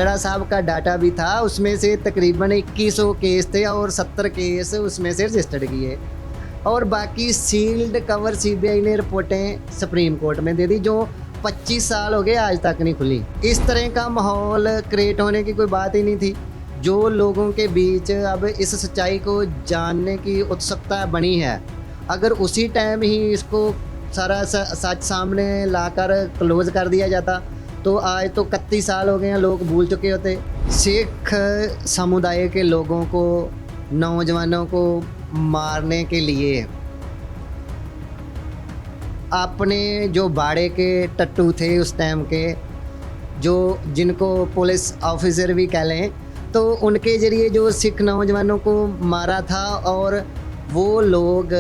खालड़ा साहब का डाटा भी था, उसमें से तकरीबन 2100 केस थे और 70 केस उसमें से रजिस्टर्ड किए और बाकी सील्ड कवर सीबीआई ने रिपोर्टें सुप्रीम कोर्ट में दे दी जो 25 साल हो गए आज तक नहीं खुली। इस तरह का माहौल क्रिएट होने की कोई बात ही नहीं थी। जो लोगों के बीच अब इस सच्चाई को जानने की उत्सुकता बनी है, अगर उसी टाइम ही इसको सारा सच सामने लाकर क्लोज कर दिया जाता तो आज तो 31 साल हो गए हैं, लोग भूल चुके होते। सिख समुदाय के लोगों को, नौजवानों को मारने के लिए अपने जो बाड़े के टट्टू थे उस टाइम के, जो जिनको पुलिस ऑफिसर भी कह लें, तो उनके ज़रिए जो सिख नौजवानों को मारा था और वो लोग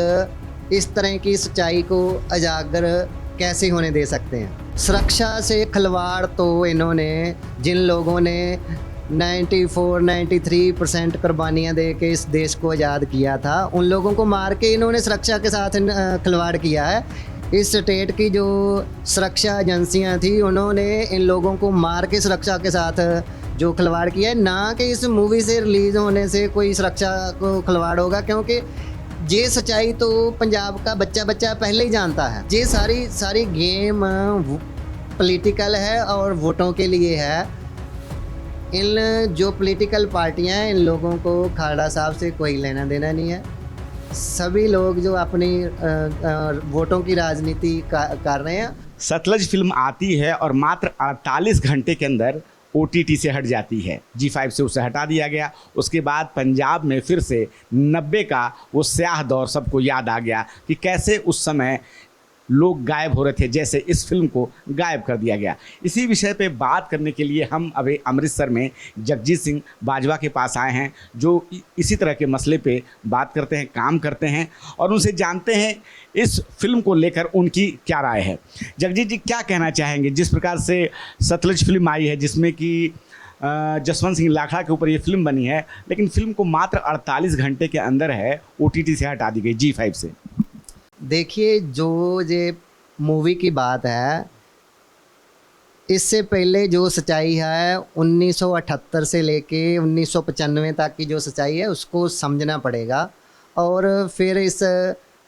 इस तरह की सच्चाई को उजागर कैसे होने दे सकते हैं। सुरक्षा से खिलवाड़ तो इन्होंने, जिन लोगों ने 93% कुर्बानियाँ दे के इस देश को आज़ाद किया था, उन लोगों को मार के इन्होंने सुरक्षा के साथ खिलवाड़ किया है। इस स्टेट की जो सुरक्षा एजेंसियां थी उन्होंने इन लोगों को मार के सुरक्षा के साथ जो खिलवाड़ किया है, ना कि इस मूवी से रिलीज़ होने से कोई सुरक्षा को खिलवाड़ होगा, क्योंकि ये सच्चाई तो पंजाब का बच्चा बच्चा पहले ही जानता है। ये सारी गेम पॉलिटिकल है और वोटों के लिए है। इन जो पॉलिटिकल पार्टियां हैं, इन लोगों को खालड़ा साहब से कोई लेना देना नहीं है। सभी लोग जो अपनी वोटों की राजनीति कर रहे हैं। सतलज फिल्म आती है और मात्र 48 घंटे के अंदर OTT से हट जाती है। G5 से उसे हटा दिया गया। उसके बाद पंजाब में फिर से 90 का वो स्याह दौर सबको याद आ गया कि कैसे उस समय लोग गायब हो रहे थे, जैसे इस फिल्म को गायब कर दिया गया। इसी विषय पे बात करने के लिए हम अभी अमृतसर में जगजीत सिंह बाजवा के पास आए हैं, जो इसी तरह के मसले पे बात करते हैं, काम करते हैं और उनसे जानते हैं इस फिल्म को लेकर उनकी क्या राय है। जगजीत जी, क्या कहना चाहेंगे जिस प्रकार से सतलज फिल्म आई है, जिसमें कि जसवंत सिंह लाखड़ा के ऊपर ये फिल्म बनी है, लेकिन फिल्म को मात्र 48 घंटे के अंदर है OTT से हटा दी गई G5 से। देखिए, जो ये मूवी की बात है, इससे पहले जो सच्चाई है 1978 से लेके 1995 तक की जो सच्चाई है उसको समझना पड़ेगा और फिर इस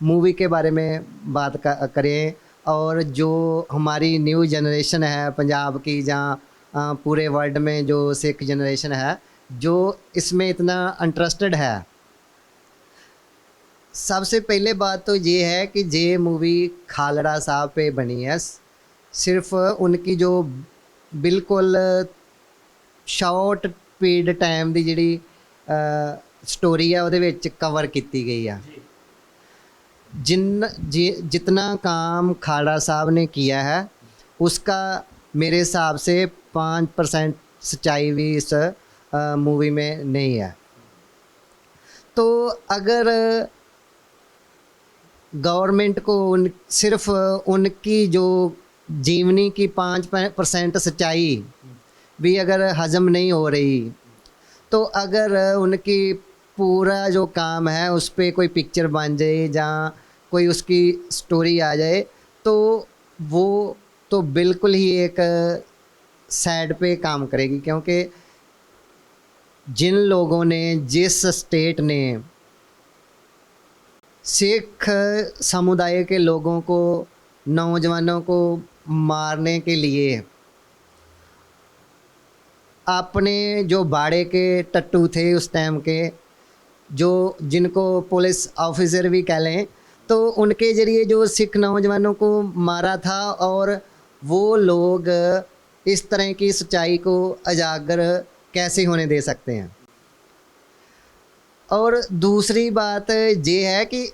मूवी के बारे में बात करें। और जो हमारी न्यू जनरेशन है पंजाब की, जहाँ पूरे वर्ल्ड में जो सिख जनरेशन है जो इसमें इतना इंटरेस्टेड है, सबसे पहले बात तो ये है कि ये मूवी खालड़ा साहब पे बनी है। सिर्फ उनकी जो बिल्कुल शॉर्ट पीरियड टाइम दी जिहड़ी स्टोरी है उहदे विच कवर की गई है। जितना काम खालड़ा साहब ने किया है उसका मेरे हिसाब से 5% सच्चाई भी इस मूवी में नहीं है। तो अगर गवर्नमेंट को सिर्फ उनकी जो जीवनी की 5% सच्चाई भी अगर हजम नहीं हो रही, तो अगर उनकी पूरा जो काम है उस पर कोई पिक्चर बन जाए या कोई उसकी स्टोरी आ जाए, तो वो तो बिल्कुल ही एक साइड पे काम करेगी। क्योंकि जिन लोगों ने, जिस स्टेट ने सिख समुदाय के लोगों को, नौजवानों को मारने के लिए अपने जो बाड़े के टट्टू थे उस टाइम के, जो जिनको पुलिस ऑफिसर भी कह लें, तो उनके ज़रिए जो सिख नौजवानों को मारा था और वो लोग इस तरह की सच्चाई को उजागर कैसे होने दे सकते हैं। और दूसरी बात ये है कि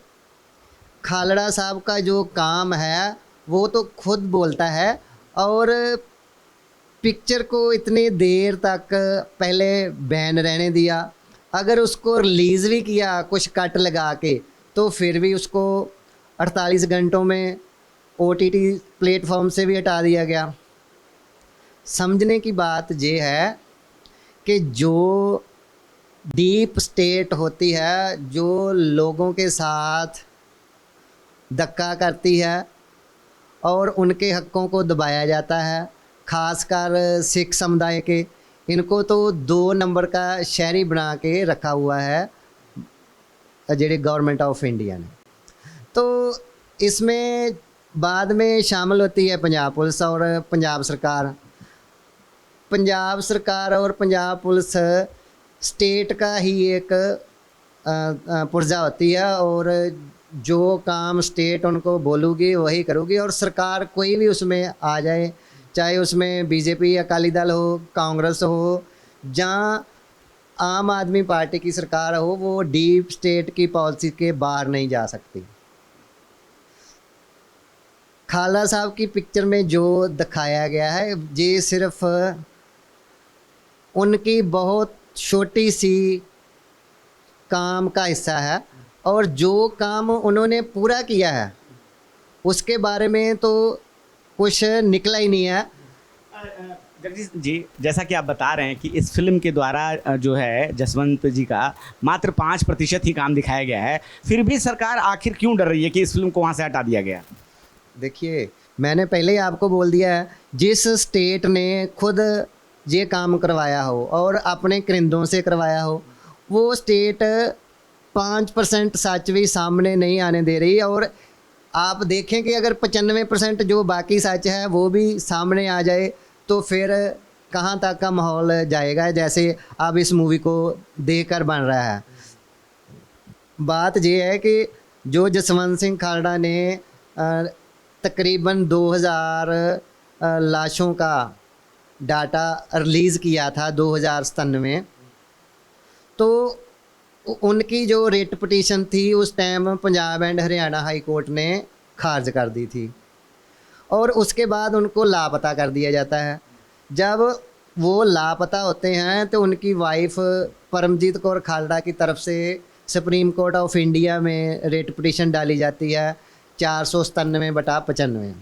खालड़ा साहब का जो काम है वो तो खुद बोलता है और पिक्चर को इतनी देर तक पहले बैन रहने दिया, अगर उसको रिलीज़ भी किया कुछ कट लगा के, तो फिर भी उसको 48 घंटों में OTT प्लेटफॉर्म से भी हटा दिया गया। समझने की बात ये है कि जो डीप स्टेट होती है, जो लोगों के साथ धक्का करती है और उनके हकों को दबाया जाता है, ख़ासकर सिख समुदाय के, इनको तो 2 नंबर का शहरी बना के रखा हुआ है जेडे गवर्नमेंट ऑफ इंडिया ने। तो इसमें बाद में शामिल होती है पंजाब पुलिस और पंजाब सरकार। पंजाब सरकार और पंजाब पुलिस स्टेट का ही एक पुर्जा होती है और जो काम स्टेट उनको बोलूगी वही करूँगी, और सरकार कोई भी उसमें आ जाए, चाहे उसमें बीजेपी अकाली दल हो, कांग्रेस हो, जहाँ आम आदमी पार्टी की सरकार हो, वो डीप स्टेट की पॉलिसी के बाहर नहीं जा सकती। खाला साहब की पिक्चर में जो दिखाया गया है ये सिर्फ उनकी बहुत छोटी सी काम का हिस्सा है, और जो काम उन्होंने पूरा किया है उसके बारे में तो कुछ निकला ही नहीं है। जगदीश जी, जैसा कि आप बता रहे हैं कि इस फिल्म के द्वारा जो है जसवंत जी का मात्र 5% ही काम दिखाया गया है, फिर भी सरकार आखिर क्यों डर रही है कि इस फिल्म को वहाँ से हटा दिया गया? देखिए, मैंने पहले ही आपको बोल दिया है, जिस स्टेट ने खुद ये काम करवाया हो और अपने करिंदों से करवाया हो, वो स्टेट 5% सच भी सामने नहीं आने दे रही। और आप देखें कि अगर 95% जो बाकी सच है वो भी सामने आ जाए तो फिर कहाँ तक का माहौल जाएगा, जैसे अब इस मूवी को देखकर बन रहा है। बात ये है कि जो जसवंत सिंह खालड़ा ने तकरीबन 2000 लाशों का डाटा रिलीज़ किया था 2097 में, तो उनकी जो रेट पटिशन थी उस time Punjab and Haryana high court ने खारिज कर दी थी, और उसके बाद उनको लापता कर दिया जाता है। जब वो लापता होते हैं तो उनकी वाइफ परमजीत कौर खालड़ा की तरफ से सुप्रीम कोर्ट ऑफ इंडिया में रेट पटिशन डाली जाती है 497/95।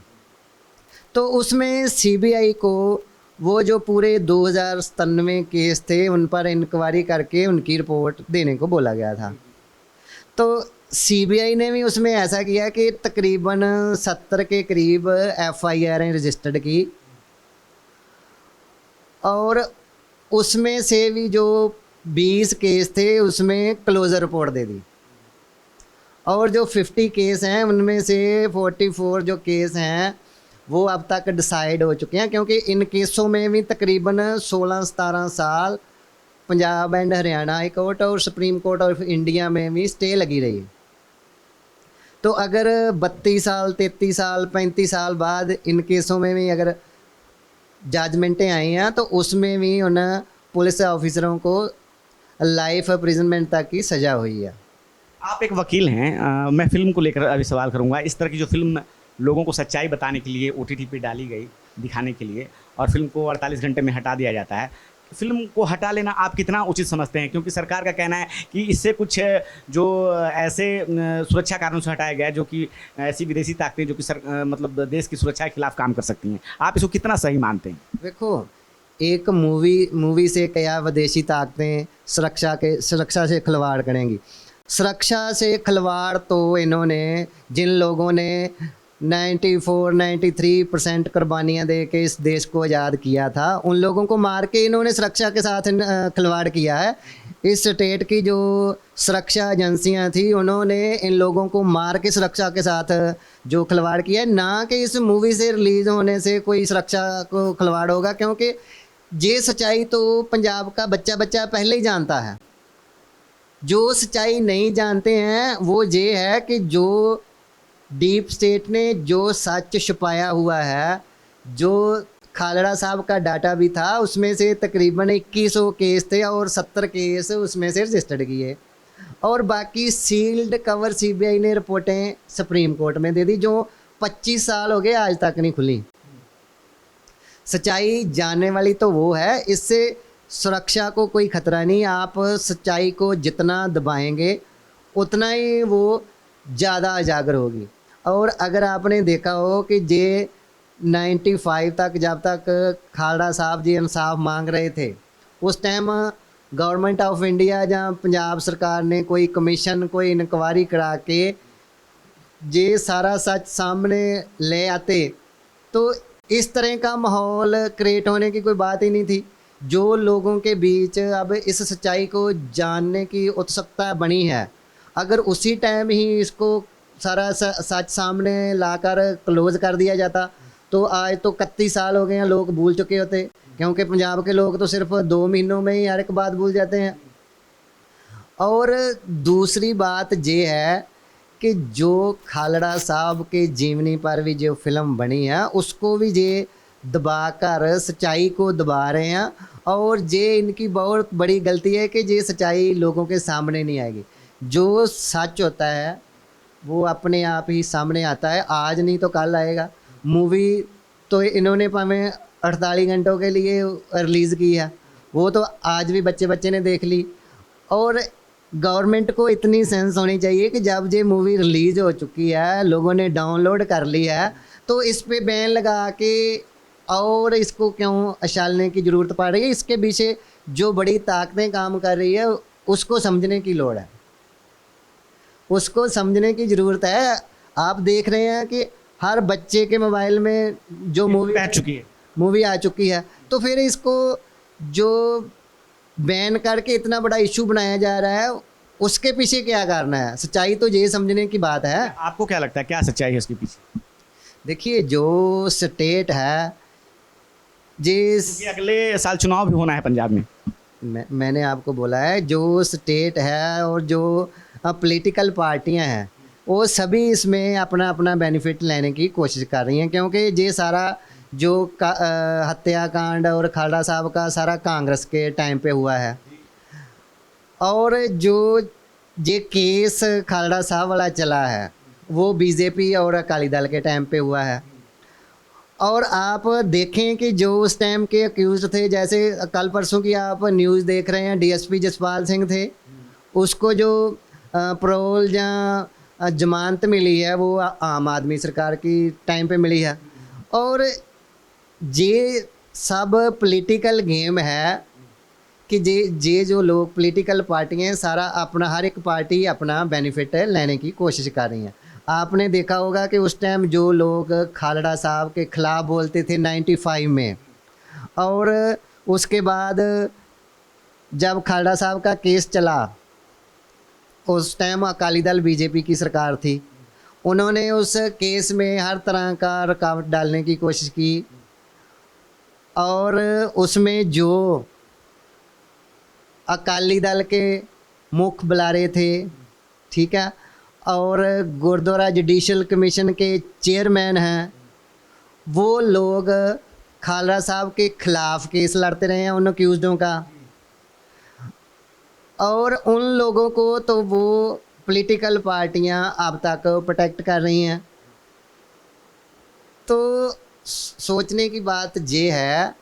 तो उसमें सीबीआई को वो जो पूरे 2097 केस थे उन पर इंक्वायरी करके उनकी रिपोर्ट देने को बोला गया था। तो सीबीआई ने भी उसमें ऐसा किया कि तकरीबन 70 के करीब एफआईआर रजिस्टर्ड की, और उसमें से भी जो 20 केस थे उसमें क्लोज़र रिपोर्ट दे दी, और जो 50 केस हैं उनमें से 44 जो केस हैं वो अब तक डिसाइड हो चुके हैं, क्योंकि इन केसों में भी तकरीबन 16-17 साल Punjab and Haryana high court और सुप्रीम कोर्ट ऑफ इंडिया में भी स्टे लगी रही। तो अगर 32 साल, 33 साल, 35 साल बाद इन केसों में भी अगर जजमेंटें आई हैं तो उसमें भी उन पुलिस ऑफिसरों को लाइफ इम्प्रिजनमेंट तक की सज़ा हुई है। आप एक वकील हैं, मैं फिल्म को लेकर अभी सवाल करूंगा। इस तरह की जो फिल्म लोगों को सच्चाई बताने के लिए ओटीटी पे डाली गई, दिखाने के लिए, और फिल्म को 48 घंटे में हटा दिया जाता है, फिल्म को हटा लेना आप कितना उचित समझते हैं? क्योंकि सरकार का कहना है कि इससे कुछ जो ऐसे सुरक्षा कारणों से हटाया गया है जो कि ऐसी विदेशी ताकतें जो कि मतलब देश की सुरक्षा के खिलाफ काम कर सकती हैं, आप इसको कितना सही मानते हैं? देखो, एक मूवी से क्या विदेशी ताकतें सुरक्षा से खिलवाड़ करेंगी? सुरक्षा से खिलवाड़ तो इन्होंने, जिन लोगों ने 94-93% कुर्बानियाँ दे के इस देश को आज़ाद किया था, उन लोगों को मार के इन्होंने सुरक्षा के साथ खिलवाड़ किया है। इस स्टेट की जो सुरक्षा एजेंसियाँ थी उन्होंने इन लोगों को मार के सुरक्षा के साथ जो खिलवाड़ किया है, ना कि इस मूवी से रिलीज़ होने से कोई सुरक्षा को खिलवाड़ होगा, क्योंकि ये सच्चाई तो पंजाब का बच्चा पहले ही जानता है। जो सच्चाई नहीं जानते हैं वो ये है कि जो डीप स्टेट ने जो सच छुपाया हुआ है, जो खालड़ा साहब का डाटा भी था उसमें से तकरीबन 2100 केस थे और 70 केस उसमें से रजिस्टर्ड किए, और बाकी सील्ड कवर सीबीआई ने रिपोर्टें सुप्रीम कोर्ट में दे दी जो 25 साल हो गए आज तक नहीं खुली। सच्चाई जानने वाली तो वो है, इससे सुरक्षा को कोई खतरा नहीं। आप सच्चाई को जितना दबाएंगे उतना ही वो ज़्यादा उजागर होगी। और अगर आपने देखा हो कि जे 95 तक, जब तक खालड़ा साहब जी इंसाफ मांग रहे थे, उस टाइम गवर्नमेंट ऑफ इंडिया जहाँ पंजाब सरकार ने कोई कमीशन, कोई इंक्वायरी करा के ये सारा सच सामने ले आते तो इस तरह का माहौल क्रिएट होने की कोई बात ही नहीं थी। जो लोगों के बीच अब इस सच्चाई को जानने की उत्सुकता बनी है, अगर उसी टाइम ही इसको सारा सच सामने लाकर क्लोज कर दिया जाता तो आज तो 31 साल हो गए हैं, लोग भूल चुके होते। क्योंकि पंजाब के लोग तो सिर्फ 2 महीनों में ही हर एक बात भूल जाते हैं। और दूसरी बात ये है कि जो खालड़ा साहब के जीवनी पर भी जो फिल्म बनी है उसको भी ये दबा कर सच्चाई को दबा रहे हैं, और ये इनकी बहुत बड़ी गलती है कि ये सच्चाई लोगों के सामने नहीं आएगी। जो सच होता है वो अपने आप ही सामने आता है, आज नहीं तो कल आएगा। मूवी तो इन्होंने भावें 48 घंटों के लिए रिलीज़ की है, वो तो आज भी बच्चे बच्चे ने देख ली। और गवर्नमेंट को इतनी सेंस होनी चाहिए कि जब ये मूवी रिलीज़ हो चुकी है, लोगों ने डाउनलोड कर ली है, तो इस पे बैन लगा के और इसको क्यों अछालने की ज़रूरत पड़ रही है। इसके पीछे जो बड़ी ताकतें काम कर रही है उसको समझने की लोड़ है, उसको समझने की ज़रूरत है। आप देख रहे हैं कि हर बच्चे के मोबाइल में जो मूवी आ चुकी है, तो फिर इसको जो बैन करके इतना बड़ा इशू बनाया जा रहा है उसके पीछे क्या कारण है। सच्चाई तो ये समझने की बात है। आपको क्या लगता है क्या सच्चाई है उसके पीछे? देखिए, जो स्टेट है जिस अगले साल चुनाव भी होना है पंजाब में, मैंने आपको बोला है, जो स्टेट है और जो पॉलिटिकल पार्टियां हैं वो सभी इसमें अपना अपना बेनिफिट लेने की कोशिश कर रही हैं। क्योंकि ये सारा जो हत्याकांड और खालड़ा साहब का सारा कांग्रेस के टाइम पे हुआ है, और जो ये केस खालड़ा साहब वाला चला है वो बीजेपी और अकाली दल के टाइम पे हुआ है। और आप देखें कि जो उस टाइम के अक्यूज थे, जैसे कल परसों की आप न्यूज़ देख रहे हैं, डीएसपी जसपाल सिंह थे, उसको जो प्रोल या जमानत मिली है वो आम आदमी सरकार की टाइम पे मिली है। और ये सब पॉलिटिकल गेम है कि ये जो लोग पॉलिटिकल पार्टियाँ सारा अपना, हर एक पार्टी अपना बेनिफिट लेने की कोशिश कर रही हैं। आपने देखा होगा कि उस टाइम जो लोग खालड़ा साहब के ख़िलाफ़ बोलते थे 95 में, और उसके बाद जब खालड़ा साहब का केस चला उस टाइम अकाली दल बीजेपी की सरकार थी, उन्होंने उस केस में हर तरह का रुकावट डालने की कोशिश की। और उसमें जो अकाली दल के मुख्य बुलारे थे, ठीक है, और गुरुद्वारा जुडिशल कमीशन के चेयरमैन हैं, वो लोग खालड़ा साहब के ख़िलाफ़ केस लड़ते रहे हैं उन अक्यूज़डों का। और उन लोगों को तो वो पॉलिटिकल पार्टियां अब तक प्रोटेक्ट कर रही हैं। तो सोचने की बात ये है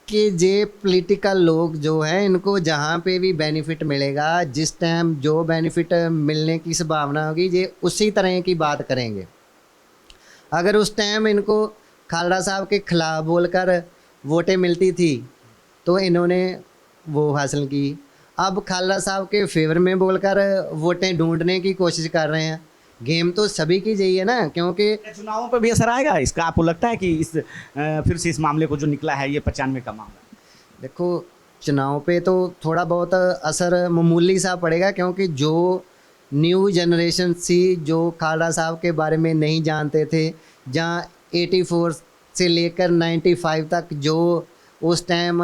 कि ये पॉलिटिकल लोग जो हैं इनको जहाँ पे भी बेनिफिट मिलेगा, जिस टाइम जो बेनिफिट मिलने की संभावना होगी, ये उसी तरह की बात करेंगे। अगर उस टाइम इनको खालड़ा साहब के ख़िलाफ़ बोलकर वोटें मिलती थी तो इन्होंने वो हासिल की। अब खालड़ा साहब के फेवर में बोलकर वोटें ढूंढने की कोशिश कर रहे हैं। गेम तो सभी की यही है ना, क्योंकि चुनावों पर भी असर आएगा इसका? आपको लगता है कि इस फिर से इस मामले को जो निकला है ये 95 का मामला, देखो चुनाव पे तो थोड़ा बहुत असर मामूली सा पड़ेगा, क्योंकि जो न्यू जनरेशन सी जो खालड़ा साहब के बारे में नहीं जानते थे, जहाँ 84 से लेकर 95 तक जो उस टाइम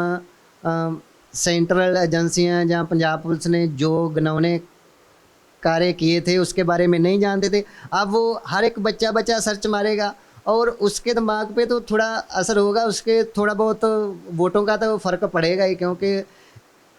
सेंट्रल एजेंसियां जहाँ पंजाब पुलिस ने जो घिनौने कार्य किए थे उसके बारे में नहीं जानते थे। अब वो हर एक बच्चा सर्च मारेगा और उसके दिमाग पे तो थोड़ा असर होगा, उसके थोड़ा बहुत वोटों का तो फ़र्क पड़ेगा ही, क्योंकि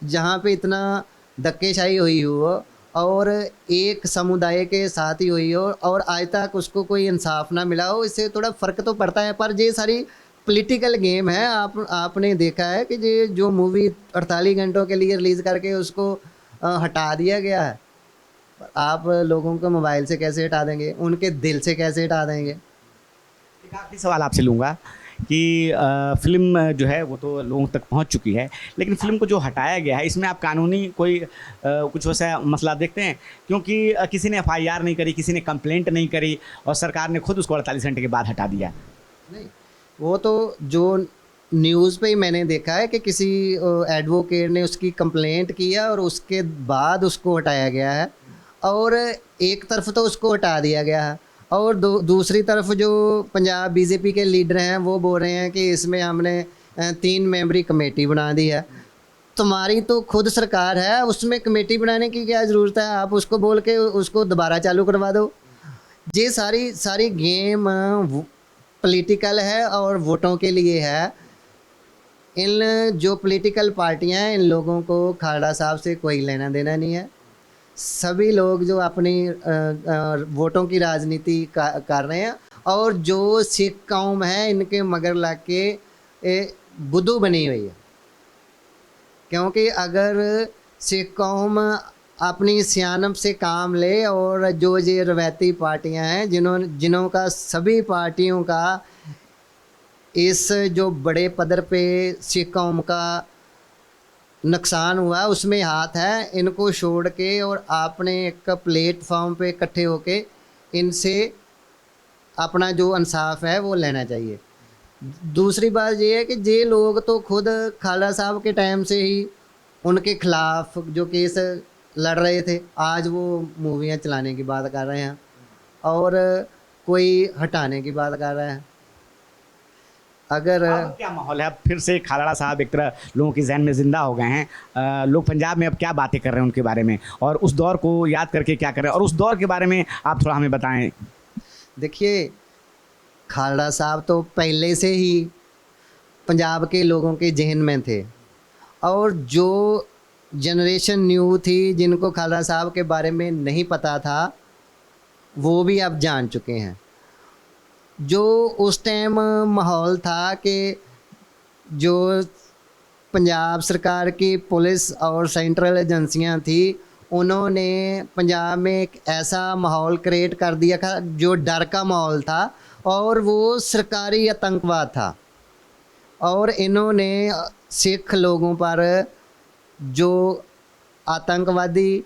जहाँ पे इतना धक्केशाही हुई हो और एक समुदाय के साथ ही हुई हो और आज तक उसको कोई इंसाफ ना मिला हो, इससे थोड़ा फ़र्क तो पड़ता है। पर ये सारी पॉलिटिकल गेम है। आपने देखा है कि ये जो मूवी 48 घंटों के लिए रिलीज़ करके उसको हटा दिया गया है, आप लोगों को मोबाइल से कैसे हटा देंगे, उनके दिल से कैसे हटा देंगे। एक आखिरी सवाल आपसे लूँगा कि फिल्म जो है वो तो लोगों तक पहुंच चुकी है, लेकिन फिल्म को जो हटाया गया है इसमें आप कानूनी कोई कुछ वैसा मसला देखते हैं? क्योंकि किसी ने FIR नहीं करी, किसी ने कंप्लेंट नहीं करी और सरकार ने खुद उसको 48 घंटे के बाद हटा दिया। नहीं, वो तो जो न्यूज़ पे ही मैंने देखा है कि किसी एडवोकेट ने उसकी कंप्लेंट किया और उसके बाद उसको हटाया गया है, और एक तरफ तो उसको हटा दिया गया है और दूसरी तरफ जो पंजाब बीजेपी के लीडर हैं वो बोल रहे हैं कि इसमें हमने 3 मेंबरी कमेटी बना दी है। तुम्हारी तो खुद सरकार है, उसमें कमेटी बनाने की क्या ज़रूरत है? आप उसको बोल के उसको दोबारा चालू करवा दो। ये सारी गेम पॉलिटिकल है और वोटों के लिए है। इन जो पॉलिटिकल पार्टियां हैं, इन लोगों को खालड़ा साहब से कोई लेना देना नहीं है। सभी लोग जो अपनी वोटों की राजनीति कर रहे हैं, और जो सिख कौम है इनके मगर लग के बुद्धू बनी हुई है। क्योंकि अगर सिख कौम अपनी सियानत से काम ले, और जो ये रवायती पार्टियां हैं जिन्हों का सभी पार्टियों का इस जो बड़े पदर पे सिख कौम का नुकसान हुआ उसमें हाथ है, इनको छोड़ के और आपने एक प्लेटफॉर्म पे इकट्ठे होके इनसे अपना जो इंसाफ है वो लेना चाहिए। दूसरी बात ये है कि ये लोग तो खुद खालड़ा साहब के टाइम से ही उनके खिलाफ जो केस लड़ रहे थे, आज वो मूवियाँ चलाने की बात कर रहे हैं और कोई हटाने की बात कर रहा है। अगर अब क्या माहौल है? अब फिर से खालड़ा साहब एक तरह लोगों के जहन में जिंदा हो गए हैं। लोग पंजाब में अब क्या बातें कर रहे हैं उनके बारे में, और उस दौर को याद करके क्या कर रहे हैं, और उस दौर के बारे में आप थोड़ा हमें बताएं। देखिए, खालड़ा साहब तो पहले से ही पंजाब के लोगों के जहन में थे, और जो जनरेशन न्यू थी जिनको खालड़ा साहब के बारे में नहीं पता था वो भी अब जान चुके हैं। जो उस टाइम माहौल था कि जो पंजाब सरकार की पुलिस और सेंट्रल एजेंसियां थी, उन्होंने पंजाब में एक ऐसा माहौल क्रिएट कर दिया था जो डर का माहौल था, और वो सरकारी आतंकवाद था। और इन्होंने सिख लोगों पर जो आतंकवादी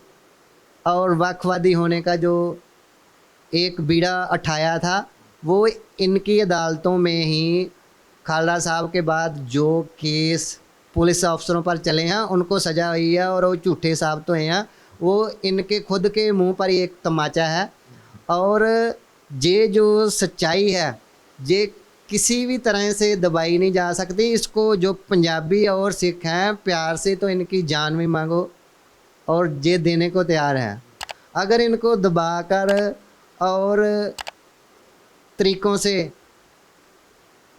और वक्फवादी होने का जो एक बीड़ा उठाया था, वो इनकी अदालतों में ही खालड़ा साहब के बाद जो केस पुलिस अफसरों पर चले हैं उनको सज़ा हुई है, और वो झूठे साबित हुए हैं। वो इनके खुद के मुंह पर एक तमाचा है, और ये जो सच्चाई है ये किसी भी तरह से दबाई नहीं जा सकती। इसको जो पंजाबी और सिख हैं, प्यार से तो इनकी जान भी मांगो और ये देने को तैयार है। अगर इनको दबाकर और तरीक़ों से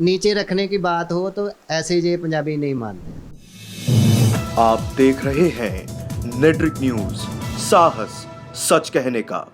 नीचे रखने की बात हो तो ऐसे ये पंजाबी नहीं मानते। आप देख रहे हैं नेट्रिक न्यूज, साहस सच कहने का।